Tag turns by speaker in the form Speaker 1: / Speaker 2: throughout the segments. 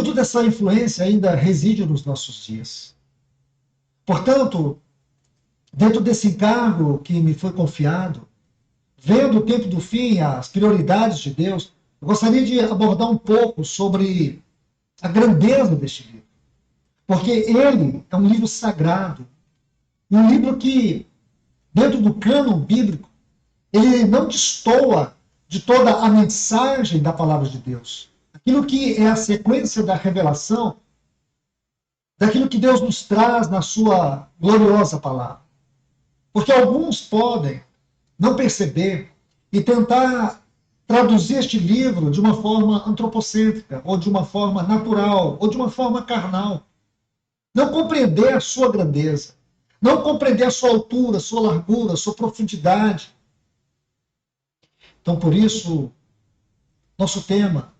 Speaker 1: muito dessa influência ainda reside nos nossos dias. Portanto, dentro desse encargo que me foi confiado, vendo o tempo do fim, as prioridades de Deus, eu gostaria de abordar um pouco sobre a grandeza deste livro. Porque ele é um livro sagrado, um livro que, dentro do cânon bíblico, ele não destoa de toda a mensagem da palavra de Deus. Aquilo que é a sequência da revelação, daquilo que Deus nos traz na sua gloriosa palavra. Porque alguns podem não perceber e tentar traduzir este livro de uma forma antropocêntrica, ou de uma forma natural, ou de uma forma carnal. Não compreender a sua grandeza, não compreender a sua altura, a sua largura, a sua profundidade. Então, por isso, nosso tema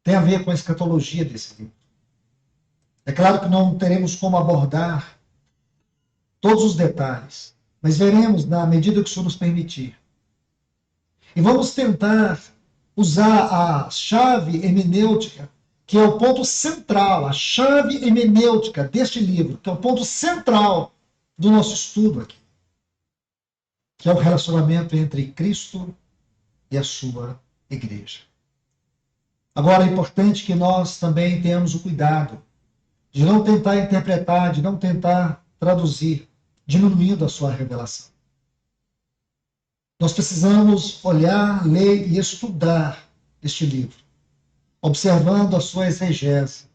Speaker 1: tem a ver com a escatologia desse livro. É claro que não teremos como abordar todos os detalhes, mas veremos na medida que o Senhor nos permitir. E vamos tentar usar a chave hermenêutica, que é o ponto central, a chave hermenêutica deste livro, que é o ponto central do nosso estudo aqui, que é o relacionamento entre Cristo e a sua igreja. Agora, é importante que nós também tenhamos o cuidado de não tentar interpretar, de não tentar traduzir, diminuindo a sua revelação. Nós precisamos olhar, ler e estudar este livro, observando a sua exegese,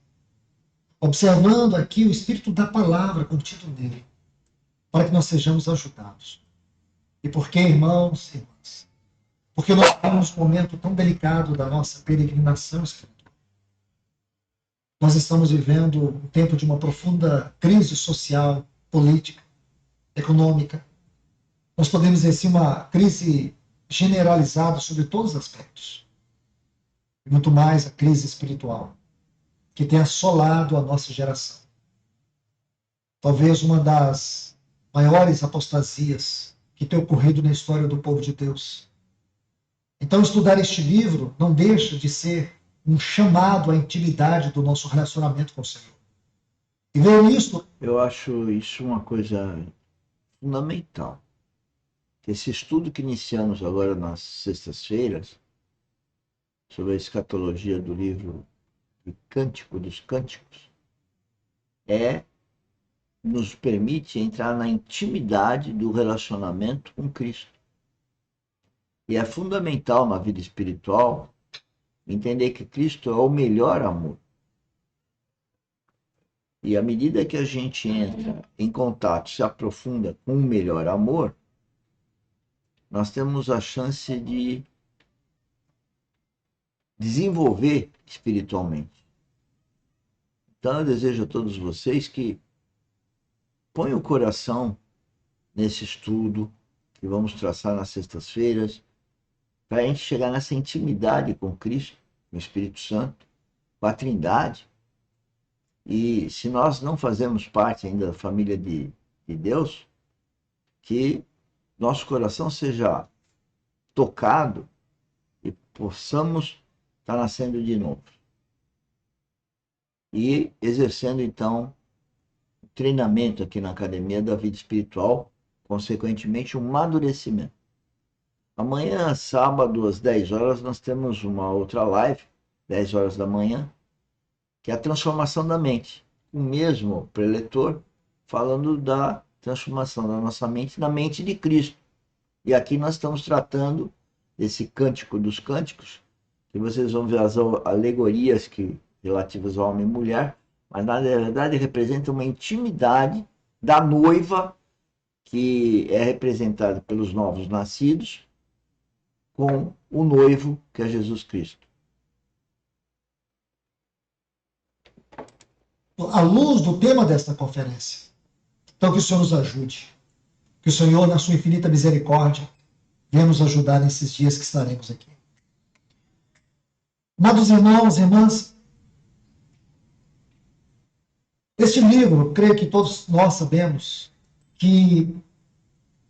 Speaker 1: observando aqui o espírito da palavra contido nele, para que nós sejamos ajudados. E por que, irmãos e irmãs? Porque nós temos um momento tão delicado da nossa peregrinação espiritual. Nós estamos vivendo um tempo de uma profunda crise social, política, econômica. Nós podemos dizer assim, uma crise generalizada sobre todos os aspectos. E muito mais a crise espiritual, que tem assolado a nossa geração. Talvez uma das maiores apostasias que tem ocorrido na história do povo de Deus. Então, estudar este livro não deixa de ser um chamado à intimidade do nosso relacionamento com o Senhor. E ver isso...
Speaker 2: Eu acho isso uma coisa fundamental. Esse estudo que iniciamos agora nas sextas-feiras, sobre a escatologia do livro de Cântico dos Cânticos, nos permite entrar na intimidade do relacionamento com Cristo. E é fundamental na vida espiritual entender que Cristo é o melhor amor. E à medida que a gente entra em contato, se aprofunda com o melhor amor, nós temos a chance de desenvolver espiritualmente. Então eu desejo a todos vocês que ponham o coração nesse estudo que vamos traçar nas sextas-feiras, para a gente chegar nessa intimidade com Cristo, com o Espírito Santo, com a Trindade. E se nós não fazemos parte ainda da família de Deus, que nosso coração seja tocado e possamos estar nascendo de novo. E exercendo, então, o treinamento aqui na Academia da Vida Espiritual, consequentemente, um amadurecimento. Amanhã, sábado, às 10 horas, nós temos uma outra live, 10 horas da manhã, que é a transformação da mente. O mesmo preletor falando da transformação da nossa mente na mente de Cristo. E aqui nós estamos tratando desse Cântico dos Cânticos, que vocês vão ver as alegorias relativas ao homem e mulher, mas na verdade representa uma intimidade da noiva, que é representada pelos novos nascidos, com o noivo, que é Jesus Cristo.
Speaker 1: À luz do tema desta conferência, então que o Senhor nos ajude, que o Senhor, na sua infinita misericórdia, venha nos ajudar nesses dias que estaremos aqui. Amados irmãos e irmãs, este livro, creio que todos nós sabemos que,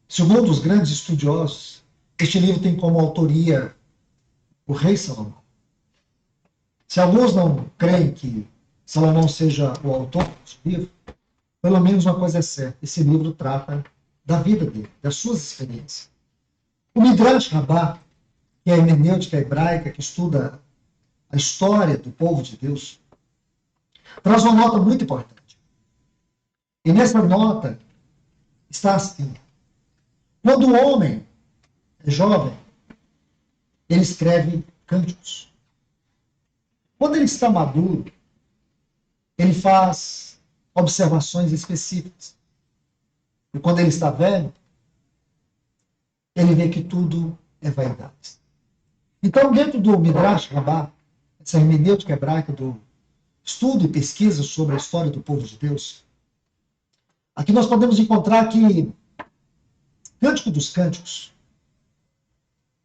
Speaker 1: segundo os grandes estudiosos, este livro tem como autoria o rei Salomão. Se alguns não creem que Salomão seja o autor desse livro, pelo menos uma coisa é certa: esse livro trata da vida dele, das suas experiências. O Midrash Rabbah, que é a hermenêutica hebraica que estuda a história do povo de Deus, traz uma nota muito importante. E nessa nota está assim: quando o homem é jovem, ele escreve cânticos. Quando ele está maduro, ele faz observações específicas. E quando ele está velho, ele vê que tudo é vaidade. Então, dentro do Midrash Rabbah, essa hermenêutica hebraica do estudo e pesquisa sobre a história do povo de Deus, aqui nós podemos encontrar que Cântico dos Cânticos,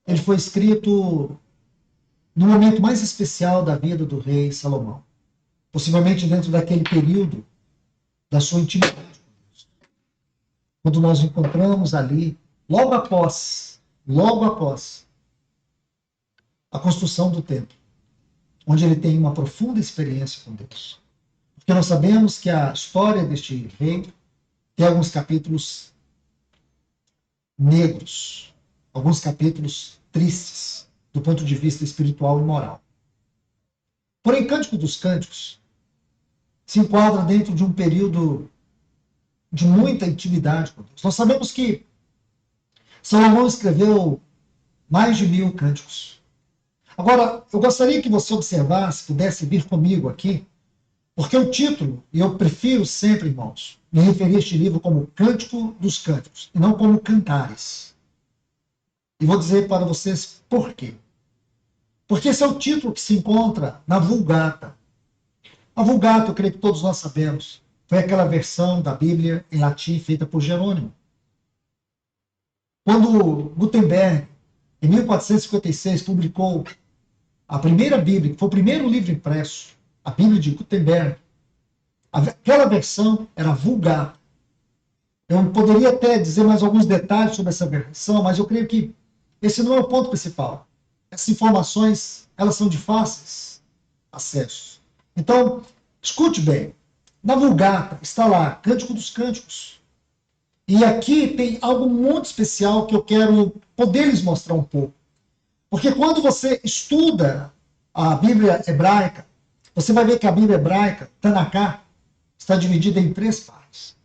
Speaker 1: ele foi escrito no momento mais especial da vida do rei Salomão, possivelmente dentro daquele período da sua intimidade com Deus, quando nós encontramos ali, logo após a construção do templo, onde ele tem uma profunda experiência com Deus. Porque nós sabemos que a história deste rei tem alguns capítulos negros, alguns capítulos tristes, do ponto de vista espiritual e moral. Porém, Cântico dos Cânticos se enquadra dentro de um período de muita intimidade com Deus. Nós sabemos que Salomão escreveu mais de 1000 cânticos. Agora, eu gostaria que você observasse, pudesse vir comigo aqui, porque o título, e eu prefiro sempre, irmãos, me referir a este livro como Cântico dos Cânticos, e não como Cantares. E vou dizer para vocês por quê. Porque esse é o título que se encontra na Vulgata. A Vulgata, eu creio que todos nós sabemos, foi aquela versão da Bíblia em latim feita por Jerônimo. Quando Gutenberg, em 1456, publicou a primeira Bíblia, que foi o primeiro livro impresso, a Bíblia de Gutenberg, aquela versão era Vulgata. Eu poderia até dizer mais alguns detalhes sobre essa versão, mas eu creio que esse não é o ponto principal. Essas informações, elas são de fáceis acesso. Então, escute bem. Na Vulgata está lá, Cântico dos Cânticos. E aqui tem algo muito especial que eu quero poder lhes mostrar um pouco. Porque quando você estuda a Bíblia hebraica, você vai ver que a Bíblia hebraica, Tanaká, está dividida em 3 partes.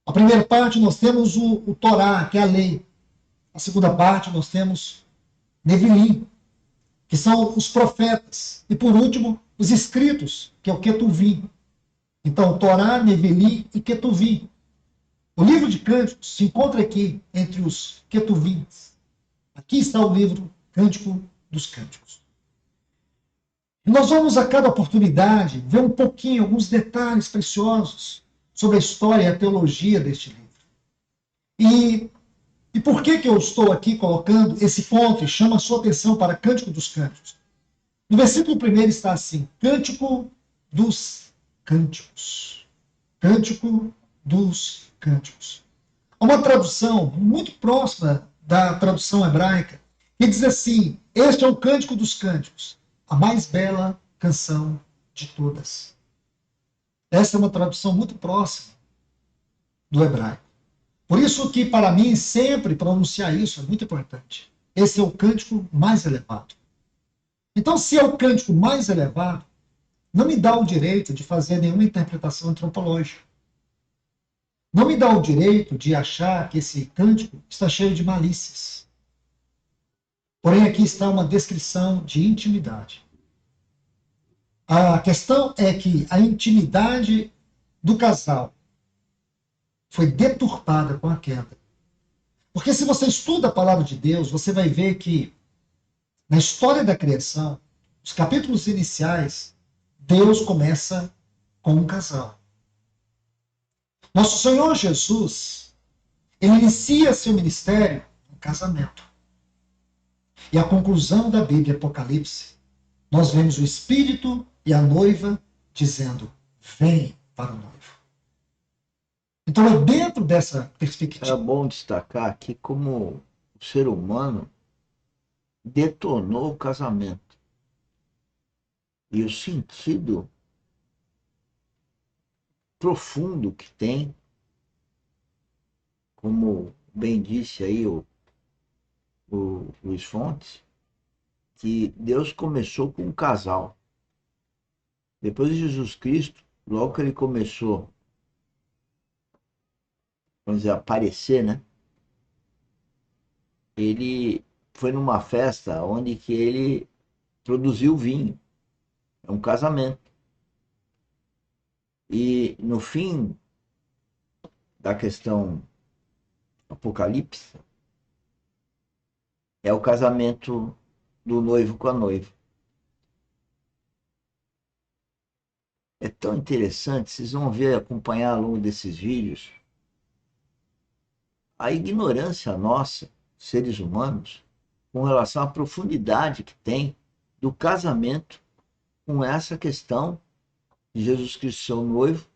Speaker 1: A primeira parte nós temos o Torá, que é a lei. A segunda parte nós temos Nevilim, que são os profetas. E por último, os escritos, que é o Ketuvim. Então, Torá, Nevilim e Ketuvim. O livro de Cânticos se encontra aqui entre os Ketuvins. Aqui está o livro Cântico dos Cânticos. E nós vamos a cada oportunidade ver um pouquinho, alguns detalhes preciosos sobre a história e a teologia deste livro. E por que eu estou aqui colocando esse ponto e chamo a sua atenção para Cântico dos Cânticos? No versículo 1 está assim: Cântico dos Cânticos. Cântico dos Cânticos. Há uma tradução muito próxima da tradução hebraica que diz assim: este é o Cântico dos Cânticos, a mais bela canção de todas. Essa é uma tradução muito próxima do hebraico. Por isso que, para mim, sempre pronunciar isso é muito importante. Esse é o cântico mais elevado. Então, se é o cântico mais elevado, não me dá o direito de fazer nenhuma interpretação antropológica. Não me dá o direito de achar que esse cântico está cheio de malícias. Porém, aqui está uma descrição de intimidade. A questão é que a intimidade do casal foi deturpada com a queda. Porque se você estuda a palavra de Deus, você vai ver que na história da criação, os capítulos iniciais, Deus começa com um casal. Nosso Senhor Jesus, ele inicia seu ministério no casamento. E a conclusão da Bíblia, Apocalipse, nós vemos o Espírito e a noiva dizendo: vem para o noivo. Então é dentro dessa perspectiva.
Speaker 2: É bom destacar aqui como o ser humano detonou o casamento. e o sentido profundo que tem, como bem disse aí o Luiz Fontes, que Deus começou com um casal. Depois de Jesus Cristo, logo que ele começou, vamos dizer, a aparecer, né? Ele foi numa festa onde que ele produziu vinho. É um casamento. E no fim da questão Apocalipse, é o casamento do noivo com a noiva. É tão interessante, vocês vão ver, acompanhar ao longo desses vídeos, a ignorância nossa, seres humanos, com relação à profundidade que tem do casamento com essa questão de Jesus Cristo ser o noivo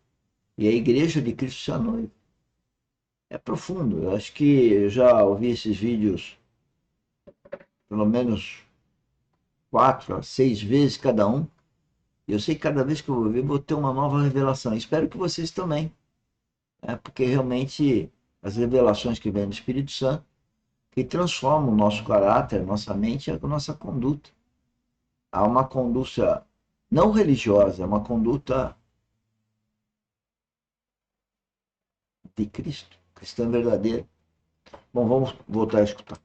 Speaker 2: e a igreja de Cristo ser a noiva. É profundo. Eu acho que eu já ouvi esses vídeos pelo menos 4 a 6 vezes cada um. E eu sei que cada vez que eu vou ver, vou ter uma nova revelação. Espero que vocês também. Porque realmente as revelações que vêm do Espírito Santo que transformam o nosso caráter, a nossa mente e a nossa conduta. Há uma conduta não religiosa, é uma conduta de Cristo, cristã verdadeira. Bom, vamos voltar a escutar.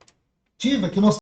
Speaker 1: Que nós